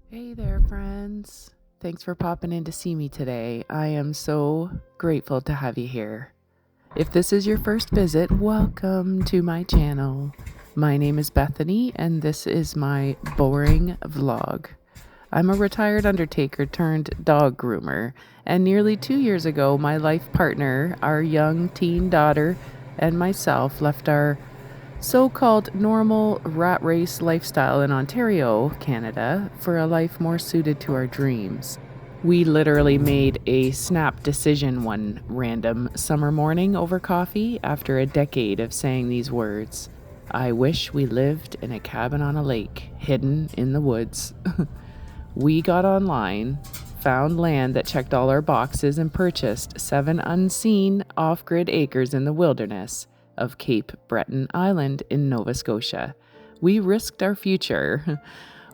Hey there, friends. Thanks for popping in to see me today. I am so grateful to have you here. If this is your first visit, welcome to my channel. My name is Bethany, and this is my boring vlog. I'm a retired undertaker turned dog groomer, and nearly 2 years ago, my life partner, our young teen daughter, and myself left our so-called normal rat race lifestyle in Ontario, Canada, for a life more suited to our dreams. We literally made a snap decision one random summer morning over coffee after a decade of saying these words. I wish we lived in a cabin on a lake, hidden in the woods. We got online, found land that checked all our boxes, and purchased 7 unseen off-grid acres in the wilderness of Cape Breton Island in Nova Scotia. We risked our future.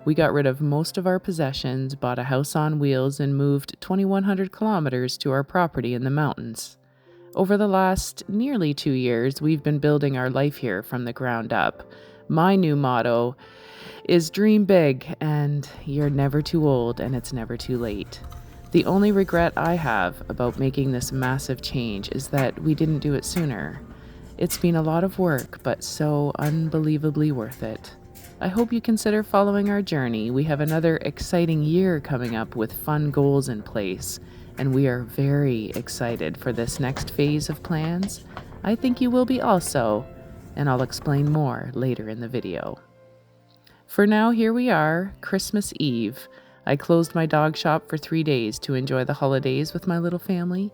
We got rid of most of our possessions, bought a house on wheels, and moved 2,100 kilometers to our property in the mountains. Over the last nearly 2 years, we've been building our life here from the ground up. My new motto is dream big, and you're never too old, and it's never too late. The only regret I have about making this massive change is that we didn't do it sooner. It's been a lot of work, but so unbelievably worth it. I hope you consider following our journey. We have another exciting year coming up with fun goals in place, and we are very excited for this next phase of plans. I think you will be also, and I'll explain more later in the video. For now, here we are, Christmas Eve. I closed my dog shop for 3 days to enjoy the holidays with my little family.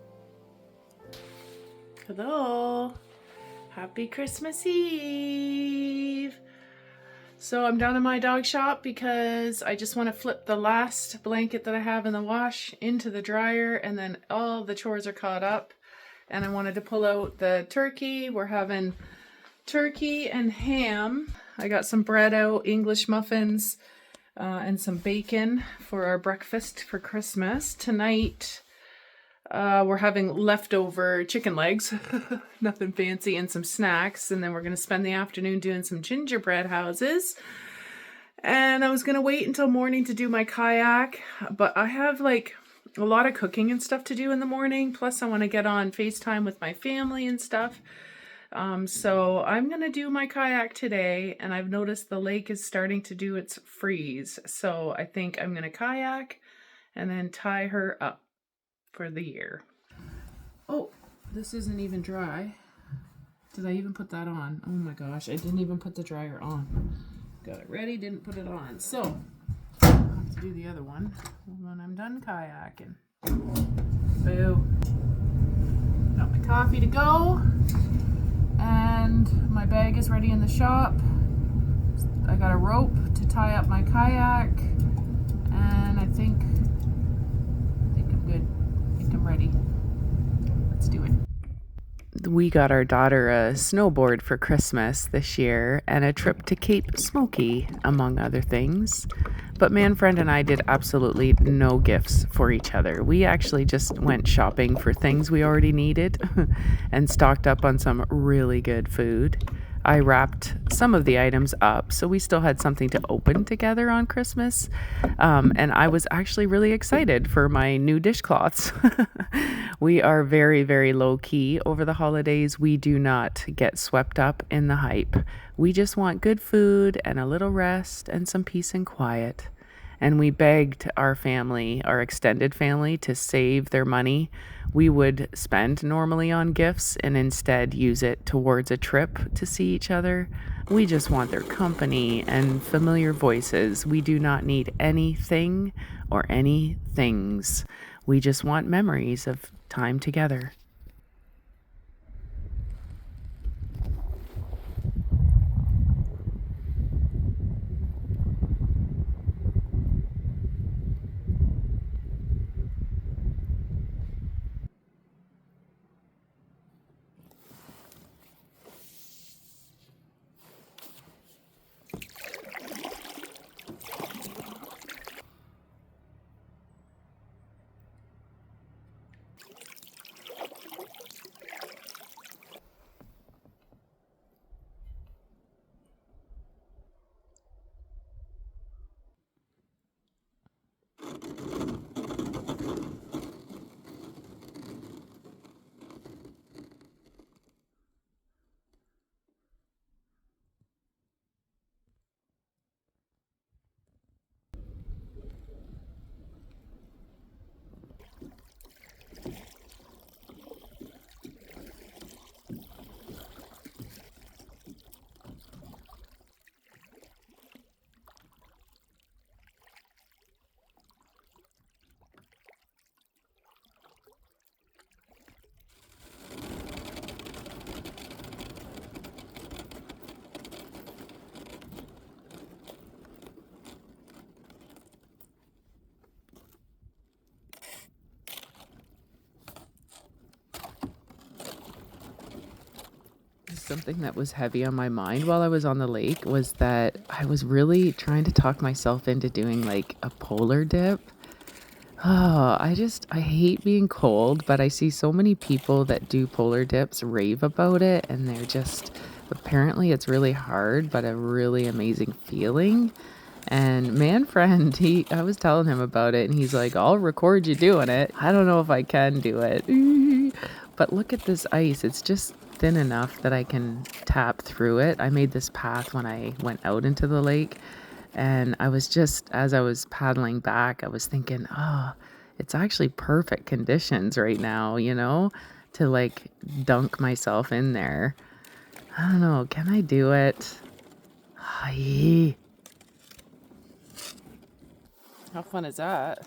Hello. Happy Christmas Eve. So I'm down in my dog shop because I just want to flip the last blanket that I have in the wash into the dryer, and then all the chores are caught up. And I wanted to pull out the turkey. We're having turkey and ham. I got some bread out, English muffins, and some bacon for our breakfast for Christmas. Tonight, we're having leftover chicken legs, nothing fancy, and some snacks. And then we're going to spend the afternoon doing some gingerbread houses. And I was going to wait until morning to do my kayak, but I have like a lot of cooking and stuff to do in the morning. Plus I want to get on FaceTime with my family and stuff. So I'm going to do my kayak today, and I've noticed the lake is starting to do its freeze. So I think I'm going to kayak and then tie her up for the year. Oh, this isn't even dry. Did I even put that on? Oh my gosh, I didn't even put the dryer on. Got it ready, didn't put it on. So, I'll have to do the other one when I'm done kayaking. Boo. Got my coffee to go. And my bag is ready in the shop. I got a rope to tie up my kayak. And I think I'm good. I'm ready. Let's do it. We got our daughter a snowboard for Christmas this year and a trip to Cape Smoky, among other things. But Manfred and I did absolutely no gifts for each other. We actually just went shopping for things we already needed and stocked up on some really good food. I wrapped some of the items up, so we still had something to open together on Christmas. And I was actually really excited for my new dishcloths. We are very, very low key over the holidays. We do not get swept up in the hype. We just want good food and a little rest and some peace and quiet. And we begged our family, our extended family, to save their money we would spend normally on gifts and instead use it towards a trip to see each other. We just want their company and familiar voices. We do not need anything or any things. We just want memories of time together. Something that was heavy on my mind while I was on the lake was that I was really trying to talk myself into doing like a polar dip. Oh, I hate being cold, but I see so many people that do polar dips rave about it, and they're just, apparently it's really hard, but a really amazing feeling. And man friend, I was telling him about it, and he's like, I'll record you doing it. I don't know if I can do it. But look at this ice. It's just thin enough that I can tap through it. I made this path when I went out into the lake. And I was just, as I was paddling back, I was thinking, oh, it's actually perfect conditions right now, to like dunk myself in there. I don't know. Can I do it? Hi. How fun is that?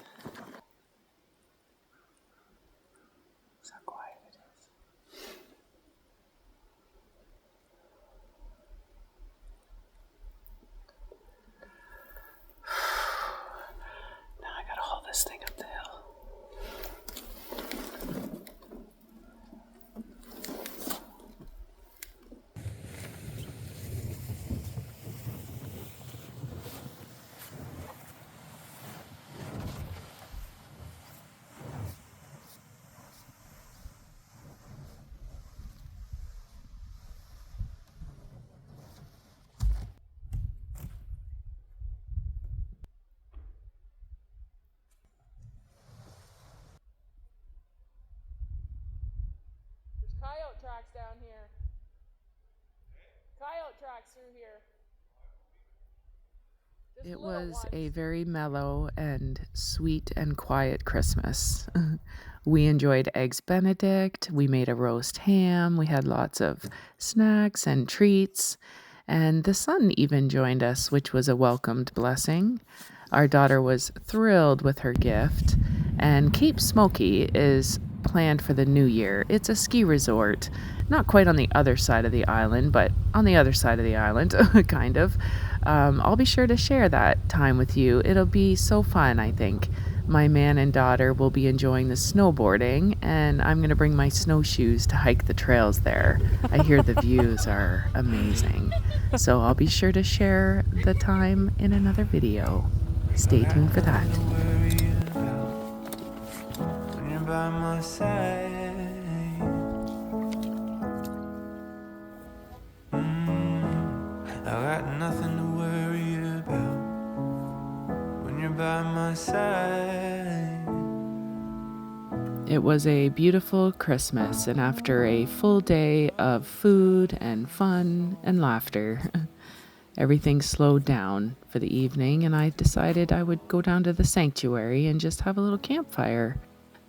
So quiet it is. Now I gotta haul this thing up the hill. There's coyote tracks down here. Coyote tracks through here. It was a very mellow and sweet and quiet Christmas. We enjoyed Eggs Benedict. We made a roast ham. We had lots of snacks and treats. And the sun even joined us, which was a welcomed blessing. Our daughter was thrilled with her gift. And Cape Smoky is planned for the new year. It's a ski resort, not quite on the other side of the island, but on the other side of the island, kind of. I'll be sure to share that time with you. It'll be so fun, I think. My man and daughter will be enjoying the snowboarding, and I'm going to bring my snowshoes to hike the trails there. I hear the views are amazing. So I'll be sure to share the time in another video. Stay tuned for that. By my side, I got nothing to worry about when you're by my side. It was a beautiful Christmas, and after a full day of food and fun and laughter, everything slowed down for the evening, and I decided I would go down to the sanctuary and just have a little campfire.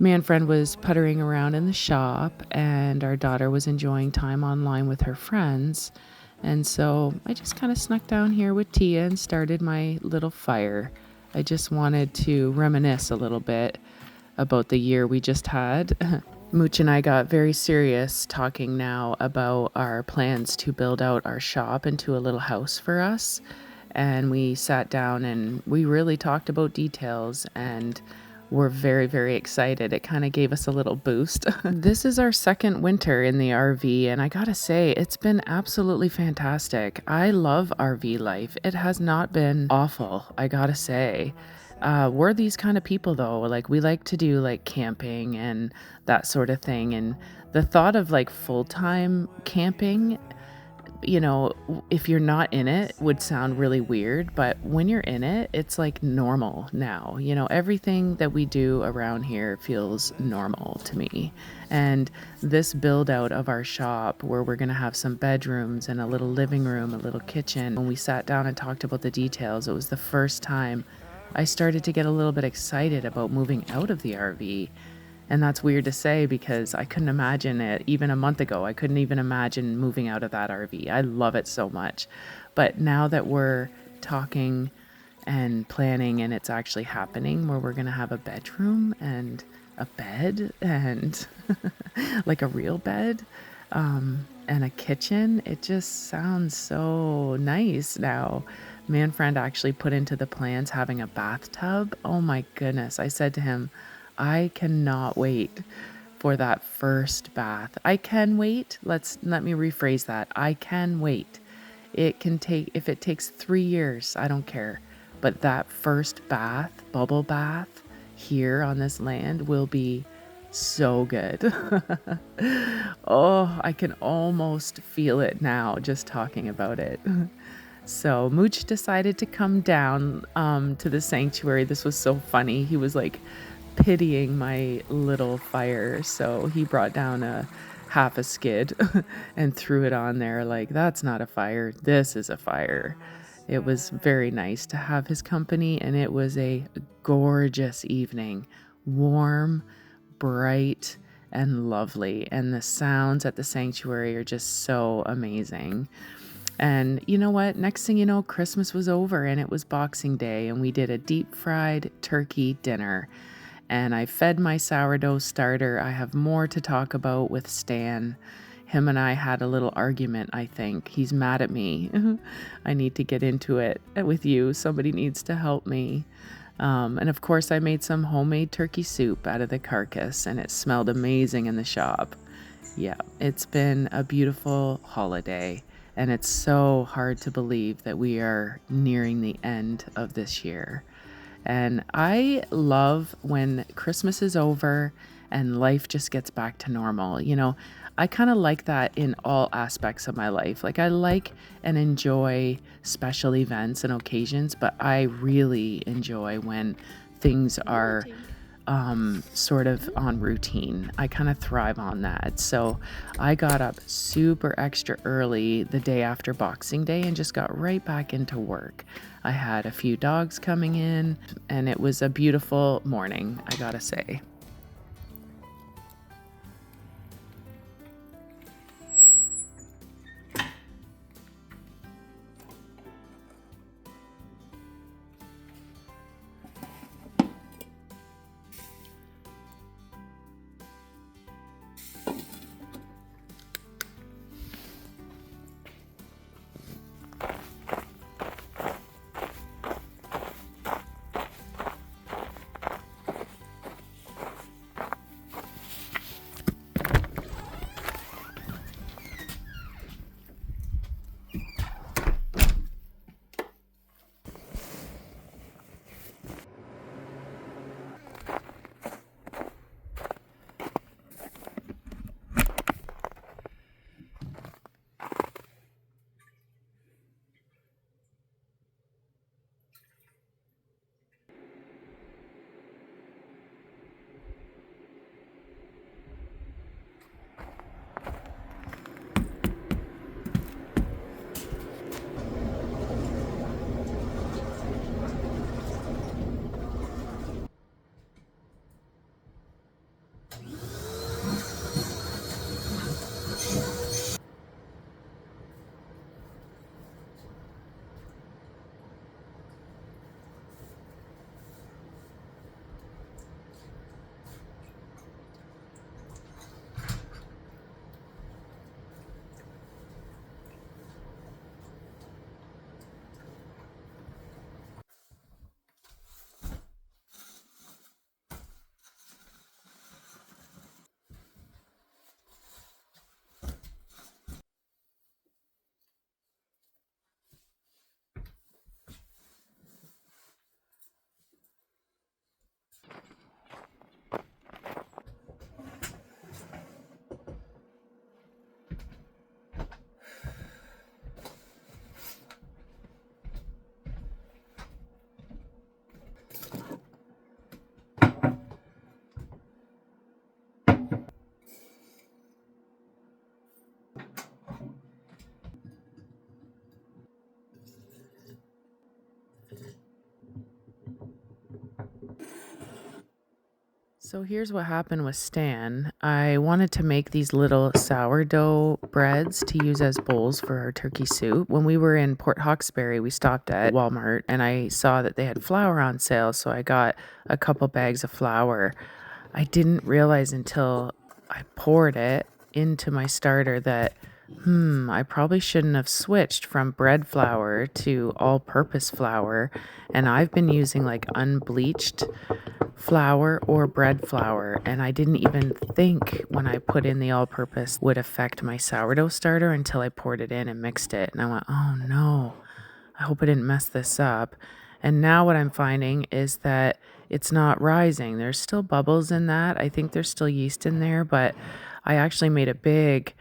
Man friend was puttering around in the shop, and our daughter was enjoying time online with her friends. And so I just kind of snuck down here with Tia and started my little fire. I just wanted to reminisce a little bit about the year we just had. Mooch and I got very serious talking now about our plans to build out our shop into a little house for us. And we sat down and we really talked about details, and we're very, very excited. It kind of gave us a little boost. This is our second winter in the RV, and I gotta say, it's been absolutely fantastic. I love RV life. It has not been awful, I gotta say. We're these kind of people though, like we like to do like camping and that sort of thing. And the thought of like full-time camping, if you're not in it, would sound really weird, but when you're in it, it's like normal now. Everything that we do around here feels normal to me. And this build out of our shop, where we're going to have some bedrooms and a little living room, a little kitchen, when we sat down and talked about the details, it was the first time I started to get a little bit excited about moving out of the RV. And that's weird to say because I couldn't imagine it even a month ago. I couldn't even imagine moving out of that RV. I love it so much. But now that we're talking and planning and it's actually happening, where we're going to have a bedroom and a bed and like a real bed, and a kitchen, it just sounds so nice now. Man friend actually put into the plans having a bathtub. Oh my goodness. I said to him, I cannot wait for that first bath. I can wait. Let me rephrase that. I can wait. It can take, if it takes 3 years, I don't care. But that first bath, bubble bath here on this land will be so good. Oh, I can almost feel it now just talking about it. So Mooch decided to come down to the sanctuary. This was so funny. He was like pitying my little fire. So he brought down a half a skid and threw it on there like, that's not a fire. This is a fire. It was very nice to have his company, and it was a gorgeous evening. Warm, bright, and lovely. And the sounds at the sanctuary are just so amazing. And you know what? Next thing you know, Christmas was over and it was Boxing Day, and we did a deep fried turkey dinner. And I fed my sourdough starter. I have more to talk about with Stan. Him and I had a little argument, I think. He's mad at me. I need to get into it with you. Somebody needs to help me. And of course, I made some homemade turkey soup out of the carcass, and it smelled amazing in the shop. Yeah, it's been a beautiful holiday, and it's so hard to believe that we are nearing the end of this year. And I love when Christmas is over and life just gets back to normal. You know, I kind of like that in all aspects of my life. Like, I like and enjoy special events and occasions, but I really enjoy when things are sort of on routine. I kind of thrive on that. So I got up super extra early the day after Boxing Day and just got right back into work. I had a few dogs coming in, and it was a beautiful morning, I gotta say. So here's what happened with Stan. I wanted to make these little sourdough breads to use as bowls for our turkey soup. When we were in Port Hawkesbury, we stopped at Walmart and I saw that they had flour on sale, so I got a couple bags of flour. I didn't realize until I poured it into my starter that I probably shouldn't have switched from bread flour to all-purpose flour, and I've been using like unbleached flour or bread flour, and I didn't even think when I put in the all-purpose would affect my sourdough starter until I poured it in and mixed it. And I went, oh no, I hope I didn't mess this up. And now what I'm finding is that it's not rising. There's still bubbles in that. I think there's still yeast in there, but I actually made a big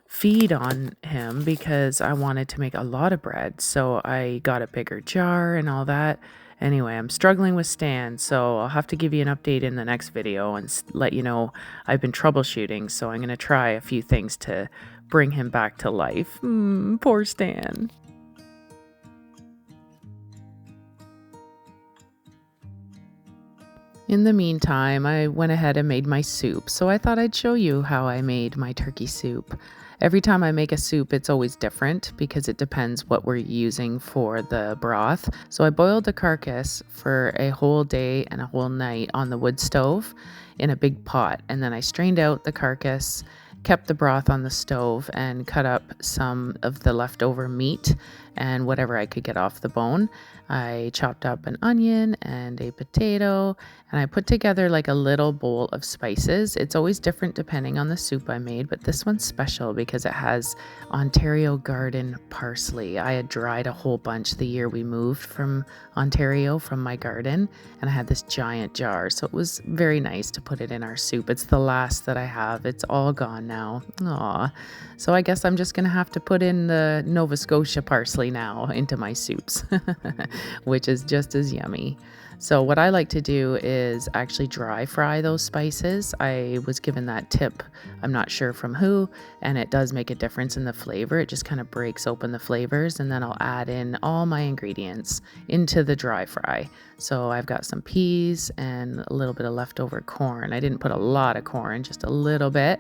feed on him because I wanted to make a lot of bread. So I got a bigger jar and all that. Anyway, I'm struggling with Stan, so I'll have to give you an update in the next video and let you know I've been troubleshooting. So I'm going to try a few things to bring him back to life. Poor Stan. In the meantime, I went ahead and made my soup, so I thought I'd show you how I made my turkey soup. Every time I make a soup, it's always different because it depends what we're using for the broth. So I boiled the carcass for a whole day and a whole night on the wood stove in a big pot, and then I strained out the carcass, kept the broth on the stove, and cut up some of the leftover meat and whatever I could get off the bone. I chopped up an onion and a potato, and I put together like a little bowl of spices. It's always different depending on the soup I made, but this one's special because it has Ontario garden parsley. I had dried a whole bunch the year we moved from Ontario from my garden, and I had this giant jar, so it was very nice to put it in our soup. It's the last that I have. It's all gone now. Aw. So I guess I'm just going to have to put in the Nova Scotia parsley now into my soups, which is just as yummy. So what I like to do is actually dry fry those spices. I was given that tip, I'm not sure from who, and it does make a difference in the flavor. It just kind of breaks open the flavors, and then I'll add in all my ingredients into the dry fry. So I've got some peas and a little bit of leftover corn. I didn't put a lot of corn, just a little bit.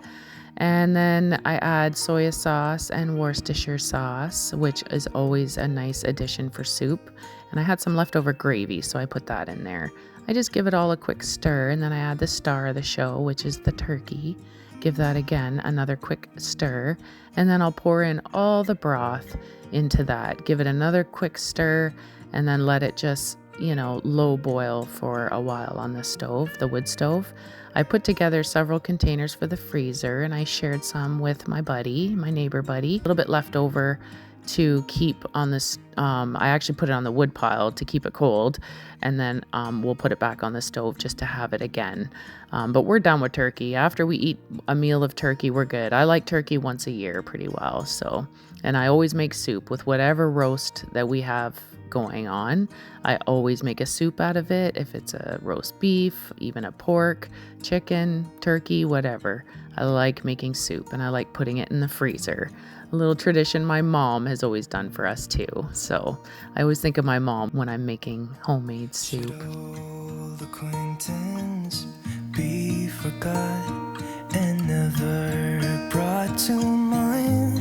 And then I add soy sauce and Worcestershire sauce, which is always a nice addition for soup. And I had some leftover gravy, so I put that in there. I just give it all a quick stir, and then I add the star of the show, which is the turkey. Give that again another quick stir, and then I'll pour in all the broth into that. Give it another quick stir, and then let it just, low boil for a while on the stove, the wood stove. I put together several containers for the freezer, and I shared some with my neighbor buddy. A little bit left over to keep on this. I actually put it on the wood pile to keep it cold, and then we'll put it back on the stove just to have it again. But we're done with turkey. After we eat a meal of turkey, we're good. I like turkey once a year pretty well. So, and I always make soup with whatever roast that we have going on. I always make a soup out of it. If it's a roast beef, even a pork, chicken, turkey, whatever. I like making soup, and I like putting it in the freezer. A little tradition my mom has always done for us too. So I always think of my mom when I'm making homemade soup. Old acquaintance be forgot and never brought to mind.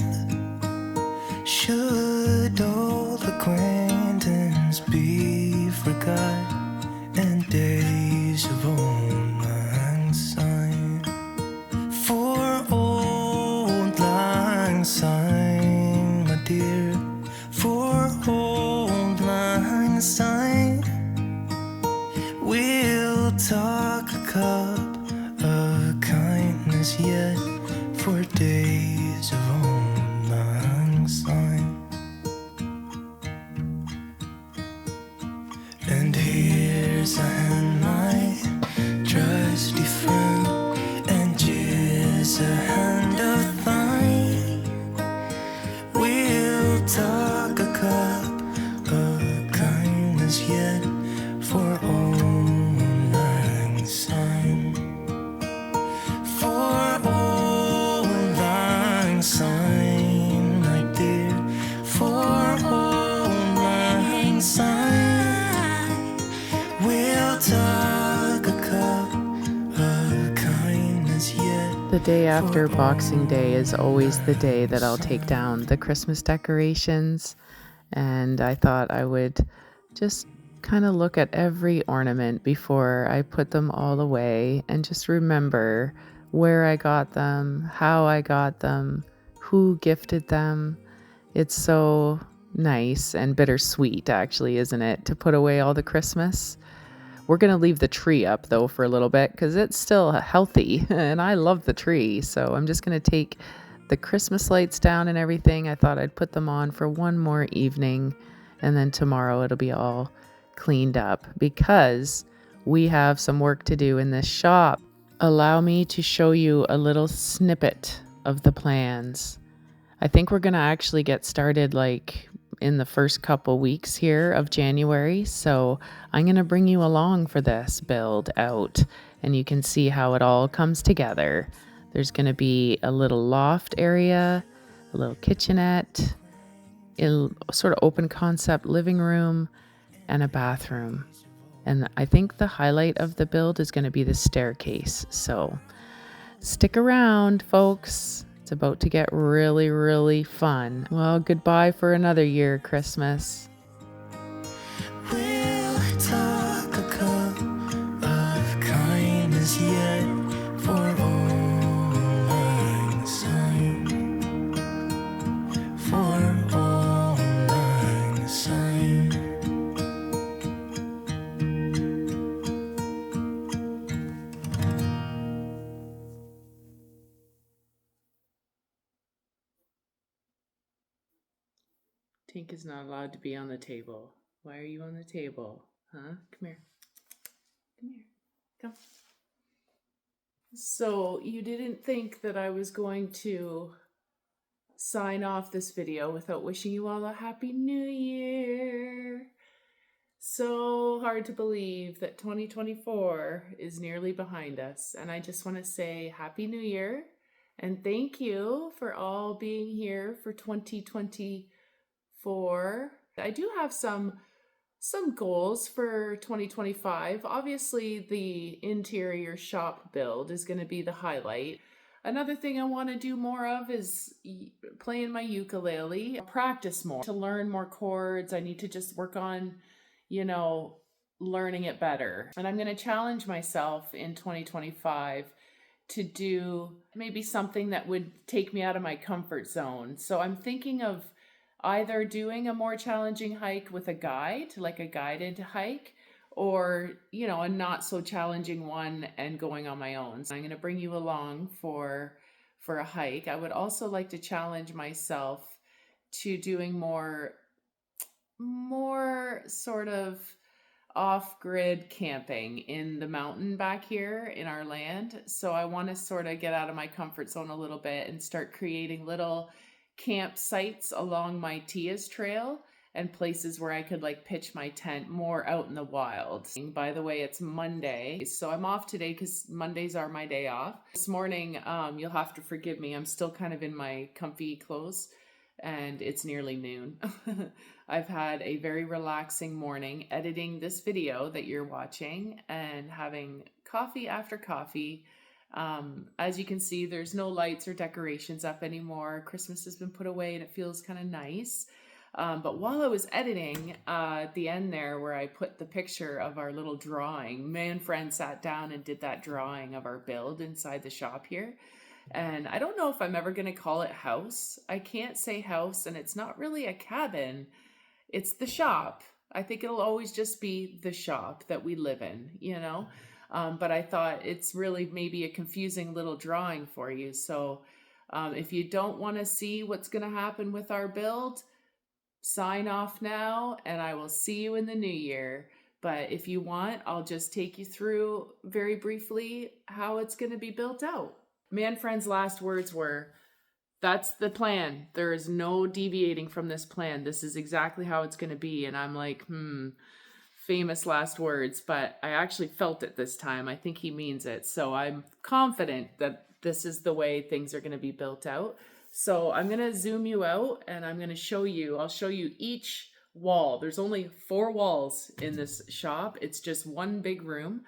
Should old acquaintance be forgot and days of old lang syne? For old lang syne, my dear, for old lang syne, we'll talk a cup of kindness yet for days of old lang syne. And here's a hand, my trusty friend, and here's a hand of thine. We'll talk a cup of kindness yet for old lang syne. For old lang syne, my dear, for old lang syne. We'll talk a cup of kindness yet. The day after Boxing Day is always the day that I'll take down the Christmas decorations, and I thought I would just kind of look at every ornament before I put them all away and just remember where I got them, how I got them, who gifted them. It's so nice and bittersweet, actually, isn't it, to put away all the Christmas? We're going to leave the tree up though for a little bit because it's still healthy and I love the tree. So I'm just going to take the Christmas lights down and everything. I thought I'd put them on for one more evening and then tomorrow it'll be all cleaned up because we have some work to do in this shop. Allow me to show you a little snippet of the plans. I think we're going to actually get started like in the first couple weeks here of January. So I'm going to bring you along for this build out and you can see how it all comes together. There's going to be a little loft area, a little kitchenette, a sort of open concept living room, and a bathroom. And I think the highlight of the build is going to be the staircase. So stick around, folks. It's about to get really, really fun. Well, goodbye for another year, Christmas. We'll talk a cup of kindness yet for all mankind. For all mankind. Tink is not allowed to be on the table. Why are you on the table? Huh? Come here. Come here. Come. So you didn't think that I was going to sign off this video without wishing you all a happy new year. So hard to believe that 2024 is nearly behind us. And I just want to say happy new year and thank you for all being here for 2024. I do have some goals for 2025. Obviously, the interior shop build is going to be the highlight. Another thing I want to do more of is playing my ukulele, practice more, to learn more chords. I need to just work on, learning it better. And I'm going to challenge myself in 2025 to do maybe something that would take me out of my comfort zone. So I'm thinking of either doing a more challenging hike with a guide, like a guided hike, or, a not so challenging one and going on my own. So I'm going to bring you along for a hike. I would also like to challenge myself to doing more sort of off-grid camping in the mountain back here in our land. So I want to sort of get out of my comfort zone a little bit and start creating little campsites along my Tia's trail and places where I could pitch my tent more out in the wild. By the way, it's Monday, so I'm off today because Mondays are my day off. This morning, you'll have to forgive me. I'm still kind of in my comfy clothes and it's nearly noon. I've had a very relaxing morning editing this video that you're watching and having coffee after coffee. As you can see, there's no lights or decorations up anymore. Christmas has been put away and it feels kind of nice. But while I was editing, at the end there where I put the picture of our little drawing, me and friend sat down and did that drawing of our build inside the shop here. And I don't know if I'm ever going to call it house. I can't say house, and it's not really a cabin. It's the shop. I think it'll always just be the shop that we live in, But I thought it's really maybe a confusing little drawing for you. So if you don't want to see what's going to happen with our build, sign off now and I will see you in the new year. But if you want, I'll just take you through very briefly how it's going to be built out. Man Friend's last words were, "That's the plan. There is no deviating from this plan. This is exactly how it's going to be." And I'm like, famous last words, but I actually felt it this time. I think he means it. So I'm confident that this is the way things are going to be built out. So I'm going to zoom you out and I'm going to show you, I'll show you each wall. There's only 4 walls in this shop. It's just one big room.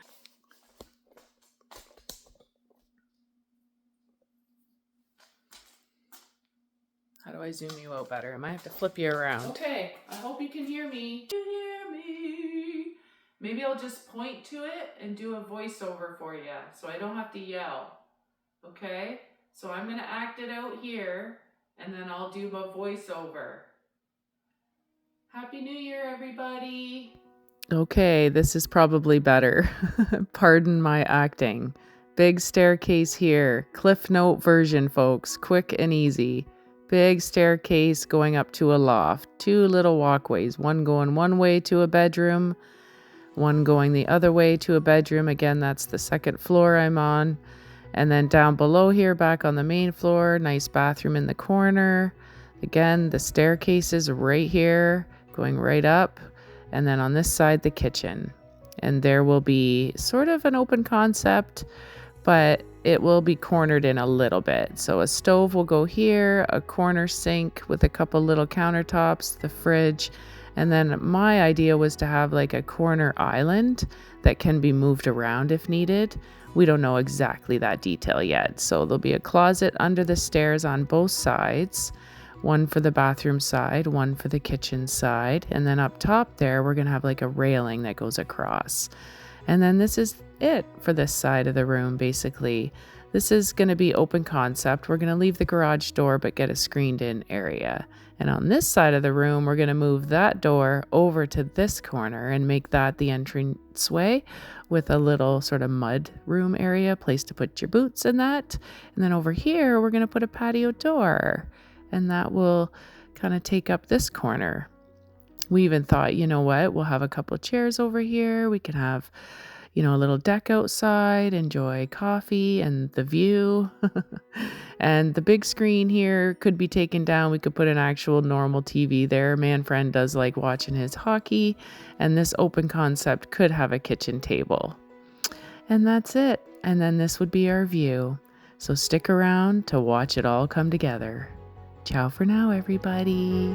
How do I zoom you out better? I might have to flip you around. Okay, I hope you can hear me. You hear me? Maybe I'll just point to it and do a voiceover for you so I don't have to yell. Okay? So I'm going to act it out here and then I'll do a voiceover. Happy New Year, everybody. Okay, this is probably better. Pardon my acting. Big staircase here. Cliff Note version, folks. Quick and easy. Big staircase going up to a loft. 2 little walkways. One going one way to a bedroom. One going the other way to a bedroom. Again, that's the second floor I'm on. And then down below here, back on the main floor, nice bathroom in the corner. Again, the staircase is right here, going right up. And then on this side, the kitchen. And there will be sort of an open concept, but it will be cornered in a little bit. So a stove will go here, a corner sink with a couple little countertops, the fridge. And then my idea was to have like a corner island that can be moved around if needed. We don't know exactly that detail yet. So there'll be a closet under the stairs on both sides. One for the bathroom side, one for the kitchen side. And then up top there, we're going to have like a railing that goes across. And then this is it for this side of the room, basically. This is going to be open concept. We're going to leave the garage door, but get a screened in area. And on this side of the room, we're going to move that door over to this corner and make that the entranceway with a little sort of mud room area, place to put your boots and that. And then over here, we're going to put a patio door. And that will kind of take up this corner. We even thought, you know what, we'll have a couple of chairs over here. We can have, a little deck outside, enjoy coffee and the view. And the big screen here could be taken down. We could put an actual normal TV there. Manfred does like watching his hockey. And this open concept could have a kitchen table. And that's it. And then this would be our view. So stick around to watch it all come together. Ciao for now, everybody.